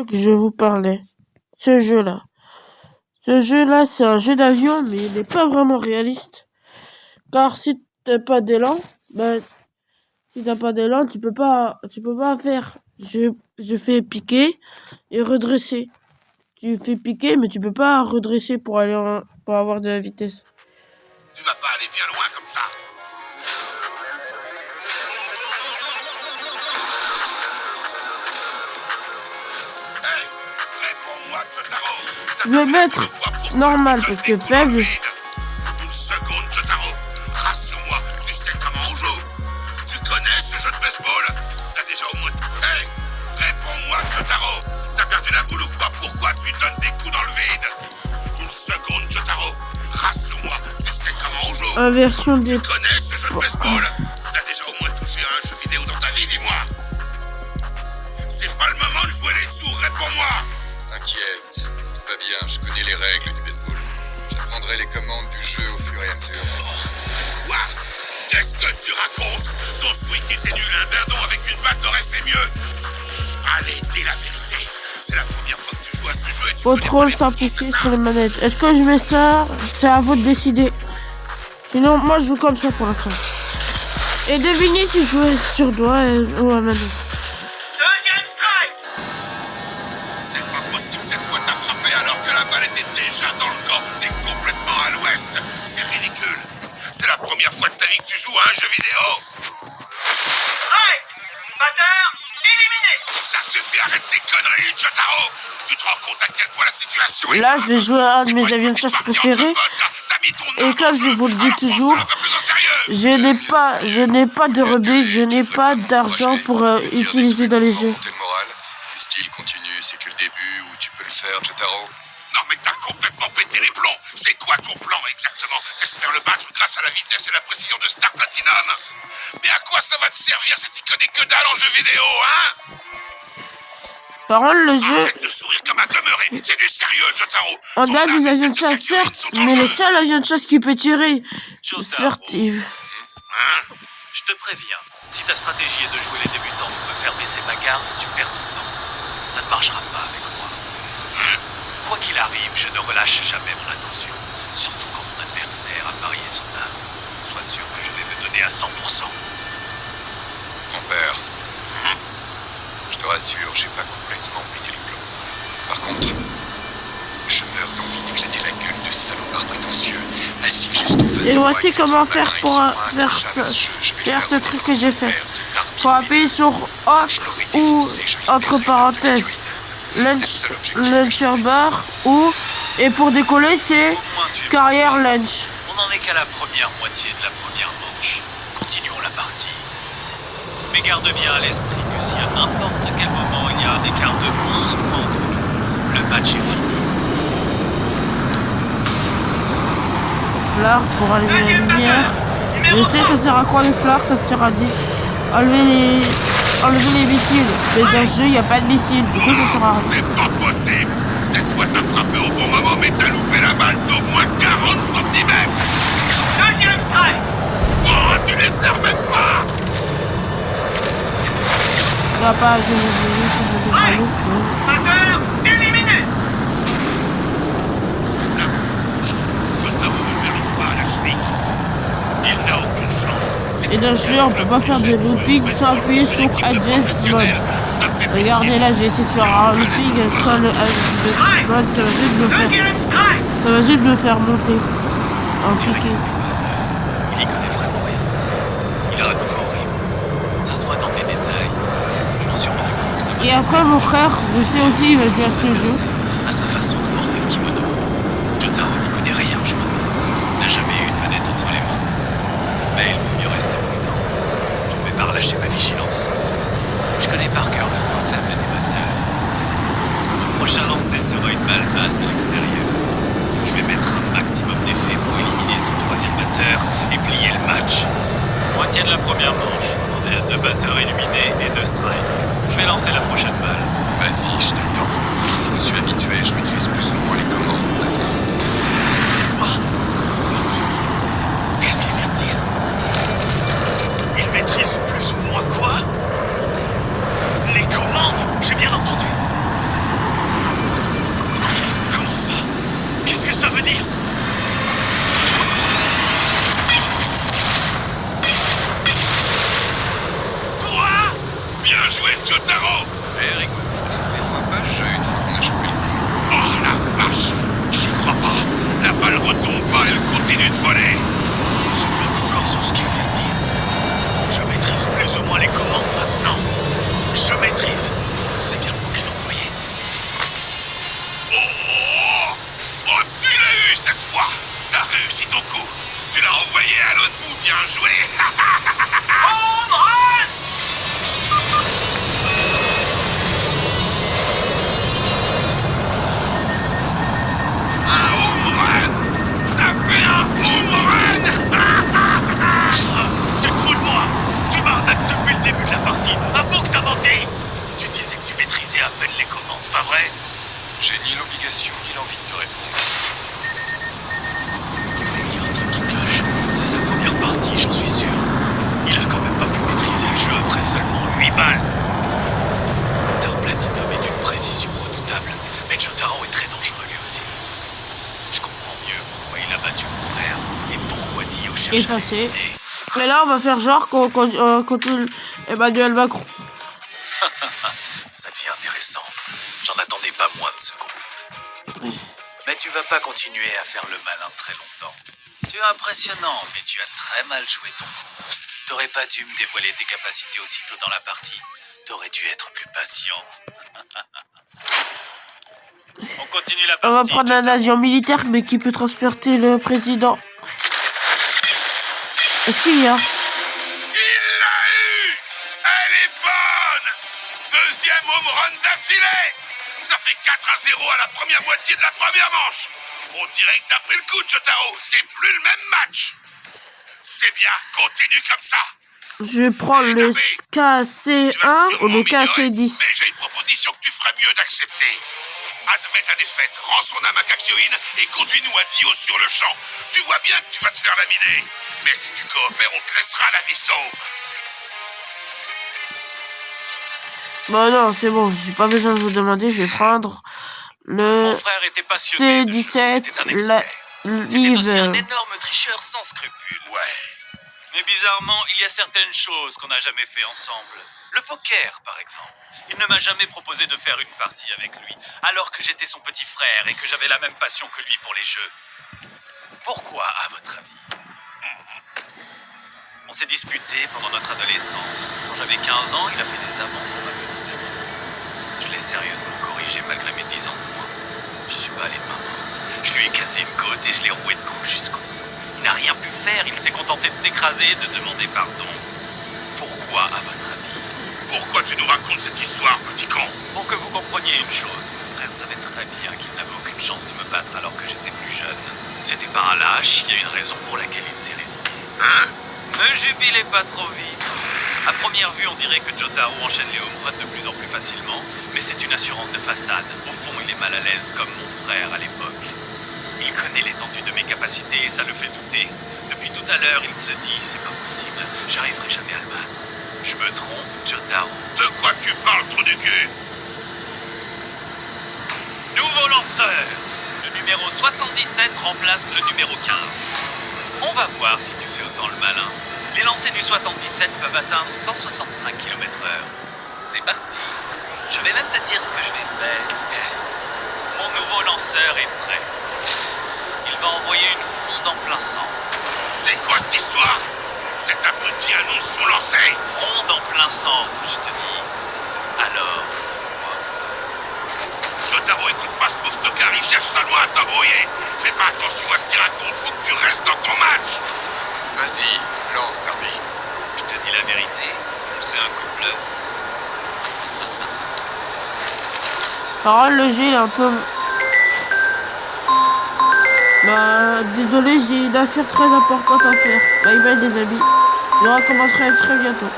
que je vous parlais. Ce jeu-là. Ce jeu-là, c'est un jeu d'avion, mais il n'est pas vraiment réaliste. Car si t'as pas d'élan, si t'as pas d'élan, tu peux pas faire. Je fais piquer et redresser. Tu fais piquer, mais tu peux pas redresser pour pour avoir de la vitesse. Tu vas pas aller bien loin comme ça. Hey, réponds-moi, Jotaro. Je vais mettre normal parce que faible. Une seconde, Jotaro. Rassure-moi, tu sais comment on joue. Tu connais ce jeu de baseball? T'as déjà au moins... Hey, réponds-moi, Jotaro. T'as perdu la boule ou quoi? Pourquoi tu donnes des coups dans le vide? Une seconde, Jotaro. Rassure-moi, tu sais comment on joue. Inversion des... Tu connais ce jeu de baseball? T'as déjà au moins touché à un jeu vidéo dans ta vie, dis-moi. C'est pas le moment de jouer les sourds, réponds-moi. T'inquiète, tout va bien, je connais les règles du baseball. J'apprendrai les commandes du jeu au fur et à mesure. Quoi? Qu'est-ce que tu racontes? Ton swing était nul, un dindon avec une batte aurait fait mieux. Allez, dis la vérité. C'est la première fois que tu joues à ce jeu et tu Contrôle simplifié sur les manettes. Est-ce que je mets ça? C'est à vous de décider. Sinon, moi je joue comme ça pour l'instant. Et devinez si je joue sur doigt ou à manette. Deuxième strike! C'est pas possible, cette fois t'as frappé alors que la balle était déjà dans le camp. T'es complètement à l'ouest. C'est ridicule. C'est la première fois de ta vie que tu joues à un jeu vidéo. Strike! Batteur éliminé! Ça suffit, arrête tes conneries, Jotaro. Tu te rends compte à quel point la situation est... Là, je vais jouer à un de mes avions de chasse préférés. Et comme je vous le dis toujours, je n'ai pas de rebut, je n'ai pas d'argent pour utiliser dans les jeux. Monter le moral. Le style continue, c'est que le début où tu peux le faire, Jotaro. Non mais t'as complètement pété les plombs. C'est quoi ton plan exactement? T'espères le battre grâce à la vitesse et la précision de Star Platinum? Mais à quoi ça va te servir si tu connais que dalle en jeu vidéo, hein? Par contre, le jeu, Arrête de sourire comme un demeuré. C'est du sérieux, Jotaro. on Ton a âme des et avions de celle chasse, tu captures certes, sont en mais le jeu. seul avion de chasse qui peut tirer, certes, Hein? Je te préviens, si ta stratégie est de jouer les débutants pour me faire baisser ma garde, tu perds ton temps. Ça ne marchera pas avec moi. Quoi qu'il arrive, je ne relâche jamais mon attention. Surtout quand mon adversaire a parié son âme. Sois sûr que je vais me donner à 100%. Mon père, je te rassure, j'ai pas complètement pété les plombs. Par contre, je meurs d'envie d'éclater la gueule de salopard prétentieux, assis juste en face et de moi, voici il fait comment tout faire malin, pour ils sont un, faire jamais ce, je vais faire le ce truc que j'ai fait. faire, ce tarpine. Faut appuyer sur autre ou entre parenthèses launcher bar ou et pour décoller c'est carrière launch. On n'en est qu'à la première moitié de la première manche. Continuons la partie. Mais garde bien à l'esprit que si à n'importe quel moment il y a un écart de 11 points entre nous, le match est fini. Flare pour allumer la lumière. Je sais ça sert à quoi les flares, ça sert à enlever les missiles. Mais dans ce jeu il n'y a pas de missiles, du coup ça sert à rien. C'est pas possible. Cette fois t'as frappé au bon moment, mais t'as loupé la balle d'au moins 40 cm. Deuxième strike! Oh, tu les sers même pas. On va pas je Batteur éliminé! C'est n'importe quoi. Jotaro ne n'arrive pas à la cheville. Il n'a aucune chance. Et dans ce jeu on peut pas faire de looping sans appuyer sur Adjust Mode. Regardez là, j'ai essayé de faire un looping sans le Adjust Mode, ça va juste me faire. Deuxième strike! Ça va juste me faire monter. En Direct, piqué. il y connaît vraiment rien. Il a un niveau horrible. Ça se voit dans les détails. Je m'en suis rendu compte. Comme Et après mon frère, je sais aussi, il va jouer à ce jeu. à sa façon de porter le kimono. Jotaro n'y connaît rien, je crois. Il n'a jamais eu une manette entre les mains. Mais il vaut mieux rester prudent. Je ne vais pas relâcher ma vigilance. Je connais par cœur le point faible des batteurs. Mon prochain lancer sera une balle basse à l'extérieur. Je vais mettre un maximum d'effet pour éliminer son troisième batteur et plier le match. Moitié de la première manche. On est à 2 batteurs éliminés et 2 strikes. Je vais lancer la prochaine balle. Vas-y, je t'attends. Je me suis habitué, je maîtrise plus ou moins les commandes. Quoi? Qu'est-ce qu'il vient de dire? Il maîtrise plus ou moins quoi? Les commandes? J'ai bien entendu. ton coup. Tu l'as envoyé à l'autre bout, bien joué. Un home run. T'as fait un home run. Tu te fous de moi. Tu m'arnaques depuis le début de la partie. Avant que t'as menti. Tu disais que tu maîtrisais à peine les commandes, pas vrai? J'ai ni l'obligation ni l'envie de te répondre. Il y a un truc qui cloche. C'est sa première partie, j'en suis sûr. Il a quand même pas pu maîtriser le jeu après seulement 8 balles. Starplatinum est d'une précision redoutable, mais Jotaro est très dangereux lui aussi. Je comprends mieux pourquoi il a battu mon frère et pourquoi Dio cherche Effacé. à l'éliminer. Mais là, on va faire genre contre Emmanuel Macron. Ça devient intéressant. J'en attendais pas moins de ce groupe. Mais tu vas pas continuer à faire le malin très longtemps. Tu es impressionnant, mais tu as très mal joué ton coup. T'aurais pas dû me dévoiler tes capacités aussitôt dans la partie. T'aurais dû être plus patient. On continue la On va partie. prendre un avion militaire, mais qui peut transporter le président. Est-ce qu'il y a? Il l'a eu. Elle est bonne. Deuxième home run d'affilée. Ça fait 4-0 à la première moitié de la première manche. On dirait que t'as pris le coup, Jotaro. C'est plus le même match. C'est bien, continue comme ça. Je prends le KC1 ou le KC10. Mais j'ai une proposition que tu ferais mieux d'accepter. Admets ta défaite, rends son âme à Kakyoin et conduis-nous à Dio sur le champ. Tu vois bien que tu vas te faire laminer. Mais si tu coopères, on te laissera la vie sauve. Bon non, c'est bon, j'ai pas besoin de vous demander, je vais prendre le Mon frère était passionné de jeu. C'était un C17 expert. C'était aussi un Live. énorme tricheur sans scrupules. Ouais. Mais bizarrement, il y a certaines choses qu'on n'a jamais fait ensemble. Le poker, par exemple. Il ne m'a jamais proposé de faire une partie avec lui, alors que j'étais son petit frère et que j'avais la même passion que lui pour les jeux. Pourquoi, à votre avis? On s'est disputé pendant notre adolescence. Quand j'avais 15 ans, il a fait des avances à ma petite amie. Je l'ai sérieusement corrigé malgré mes 10 ans de moins. Je suis pas allé de main morte. Je lui ai cassé une côte et je l'ai roué de coups jusqu'au sang. Il n'a rien pu faire, il s'est contenté de s'écraser et de demander pardon. Pourquoi, à votre avis? Pourquoi tu nous racontes cette histoire, petit con? Pour que vous compreniez une chose, mon frère savait très bien qu'il n'avait aucune chance de me battre alors que j'étais plus jeune. C'était pas un lâche, il y a une raison pour laquelle il s'est résigné. Hein? Ne jubilez pas trop vite. À première vue, on dirait que Jotaro enchaîne les home runs de plus en plus facilement, mais c'est une assurance de façade. Au fond, il est mal à l'aise comme mon frère à l'époque. Il connaît l'étendue de mes capacités et ça le fait douter. Depuis tout à l'heure, il se dit, c'est pas possible, j'arriverai jamais à le battre. Je me trompe, Jotaro? De quoi tu parles, trou du cul? Nouveau lanceur. Le numéro 77 remplace le numéro 15. On va voir si tu fais autant le malin. Les lancers du 77 peuvent atteindre 165 km/h. C'est parti. Je vais même te dire ce que je vais faire. Mon nouveau lanceur est prêt. Il va envoyer une fronde en plein centre. C'est quoi cette histoire? Cet abruti annonce son lancer. Fronde en plein centre, je te dis. Alors, dis-moi. Jotaro, écoute pas ce pauvre tocard, il cherche seulement à t'embrouiller. Fais pas attention à ce qu'il raconte, faut que tu restes dans ton match. Vas-y, lance, Darby. Je te dis la vérité, c'est un coup de bluff. Parole, le jeu, il est un peu... Bah, désolé, j'ai une affaire très importante à faire. Bye bye, les amis. Je recommencerai très bientôt.